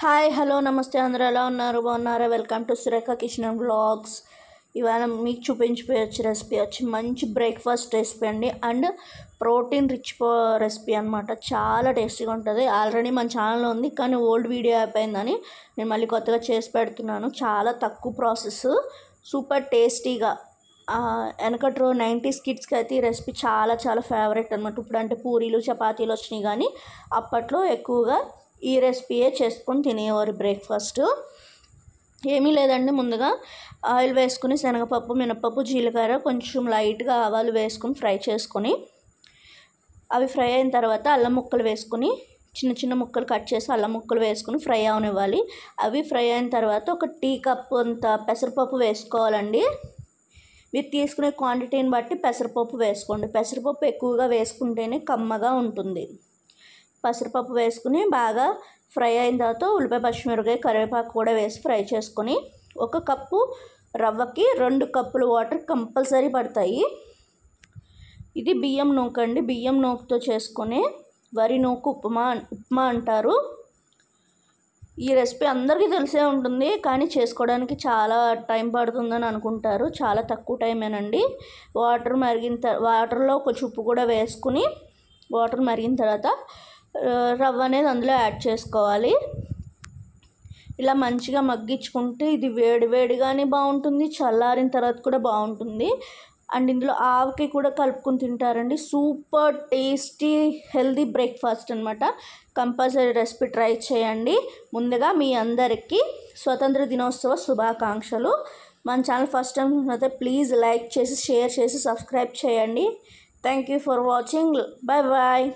Hi hello నమస్తే అందరూ ఎలా ఉన్నారు బాగున్నారా welcome to Surekha kitchen vlogs. ఇవాళ మీకు చూపించవచ్చు రెసిపీ వచ్చి మంచి బ్రేక్ఫాస్ట్ రెసిపీ అండి. అండ్ ప్రోటీన్ రిచ్ రెసిపీ అనమాట. చాలా టేస్టీగా ఉంటుంది. ఆల్రెడీ మన ఛానల్లో ఉంది కానీ ఓల్డ్ వీడియో అయిపోయిందని నేను మళ్ళీ కొత్తగా చేసి పెడుతున్నాను. చాలా తక్కువ ప్రాసెస్, సూపర్ టేస్టీగా. వెనకటి 90s కిడ్స్కి అయితే ఈ రెసిపీ చాలా చాలా ఫేవరెట్ అనమాట. ఇప్పుడు అంటే పూరీలు చపాతీలు వచ్చినాయి కానీ అప్పట్లో ఎక్కువగా ఈ రెసిపీయే చేసుకొని తినేవారు బ్రేక్ఫాస్ట్. ఏమీ లేదండి, ముందుగా ఆయిల్ వేసుకుని శనగపప్పు, మినపప్పు, జీలకర్ర, కొంచెం లైట్గా ఆవాలు వేసుకొని ఫ్రై చేసుకొని, అవి ఫ్రై అయిన తర్వాత అల్లం ముక్కలు వేసుకొని చిన్న చిన్న ముక్కలు కట్ చేసి అల్లం ముక్కలు వేసుకుని ఫ్రై అవనివ్వాలి. అవి ఫ్రై అయిన తర్వాత ఒక టీ కప్ అంత పెసరపప్పు వేసుకోవాలండి. మీరు తీసుకునే క్వాంటిటీని బట్టి పెసరపప్పు వేసుకోండి. పెసరపప్పు ఎక్కువగా వేసుకుంటేనే కమ్మగా ఉంటుంది. పెసరపప్పు వేసుకుని బాగా ఫ్రై అయిన తర్వాత ఉల్లిపాయ, పచ్చిమిరపకాయ, కరివేపాకు కూడా వేసి ఫ్రై చేసుకొని, ఒక కప్పు రవ్వకి 2 కప్పులు వాటర్ కంపల్సరీ పడతాయి. ఇది బియ్యం నూక అండి. బియ్యం నూకతో చేసుకునే వరి నూక ఉప్మా అంటారు. ఈ రెసిపీ అందరికీ తెలిసే ఉంటుంది కానీ చేసుకోవడానికి చాలా టైం పడుతుందని అనుకుంటారు. చాలా తక్కువ టైమేనండి. వాటర్లో కొంచెం ఉప్పు కూడా వేసుకుని వాటర్ మరిగిన తర్వాత రవ్వ అనేది అందులో యాడ్ చేసుకోవాలి. ఇలా మంచిగా మగ్గించుకుంటే ఇది వేడిగానే బాగుంటుంది, చల్లారిన తర్వాత కూడా బాగుంటుంది. అండ్ ఇందులో ఆవకి కూడా కలుపుకొని తింటారండి. సూపర్ టేస్టీ హెల్దీ బ్రేక్ఫాస్ట్ అనమాట. కంపల్సరీ రెసిపీ ట్రై చేయండి. ముందుగా మీ అందరికీ స్వతంత్ర దినోత్సవ శుభాకాంక్షలు. మన ఛానల్ ఫస్ట్ టైం అయితే ప్లీజ్ లైక్ చేసి, షేర్ చేసి, సబ్స్క్రైబ్ చేయండి. Thank you for watching. Bye bye.